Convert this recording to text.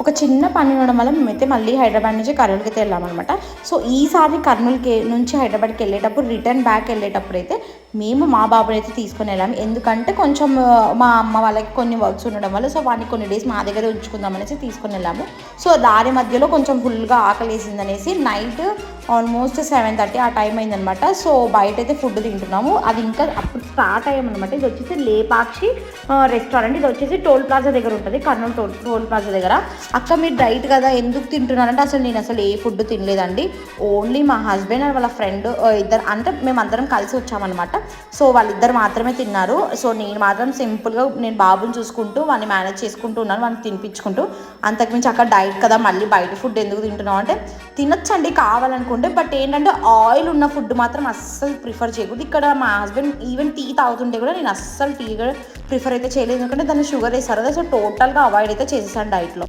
ఒక చిన్న పని ఉండడం వల్ల మేమైతే మళ్ళీ హైదరాబాద్ నుంచి కర్నూలుకి అయితే వెళ్ళామన్నమాట. సో ఈసారి కర్నూలుకి నుంచి హైదరాబాద్కి వెళ్ళేటప్పుడు రిటర్న్ బ్యాక్ వెళ్ళేటప్పుడు అయితే మేము మా బాబుని అయితే తీసుకొని వెళ్ళాము. ఎందుకంటే కొంచెం మా అమ్మ వాళ్ళకి కొన్ని వర్క్స్ ఉండడం వల్ల సో వాడిని కొన్ని డేస్ మా దగ్గర ఉంచుకుందాం అనేసి తీసుకొని వెళ్ళాము. సో దారి మధ్యలో కొంచెం ఫుల్గా ఆకలేసింది అనేసి నైట్ ఆల్మోస్ట్ 7:30 ఆ టైం అయిందనమాట. సో బయట అయితే ఫుడ్ తింటున్నాము. అది ఇంకా అప్పుడు స్టార్ట్ అయ్యామన్నమాట. ఇది వచ్చేసి లేపాక్షి రెస్టారెంట్. ఇది వచ్చేసి టోల్ ప్లాజా దగ్గర ఉంటుంది, కర్నూలు టోల్ ప్లాజా దగ్గర. అక్క మీరు డైట్ కదా ఎందుకు తింటున్నారంటే నేను అసలు ఏ ఫుడ్ తినలేదండి. ఓన్లీ మా హస్బెండ్ అండ్ వాళ్ళ ఫ్రెండ్ ఇద్దరు, అంటే మేమందరం కలిసి వచ్చామన్నమాట. సో వాళ్ళిద్దరు మాత్రమే తిన్నారు. సో నేను మాత్రం సింపుల్గా నేను బాబుని చూసుకుంటూ వాడిని మేనేజ్ చేసుకుంటూ ఉన్నాను, వాడిని తినిపించుకుంటూ. అంతకుమించి అక్కడ డైట్ కదా మళ్ళీ బయట ఫుడ్ ఎందుకు తింటున్నాం అంటే తినొచ్చండి కావాలనుకుంటే, బట్ ఏంటంటే ఆయిల్ ఉన్న ఫుడ్ మాత్రం అస్సలు ప్రిఫర్ చేయకూడదు. ఇక్కడ మా హస్బెండ్ ఈవెన్ టీ తాగుతుంటే కూడా నేను అస్సలు టీ కూడా ప్రిఫర్ అయితే చేయలేదు, ఎందుకంటే దాన్ని షుగర్ వేస్తారు కదా. సో టోటల్గా అవాయిడ్ అయితే చేసేసాను డైట్లో.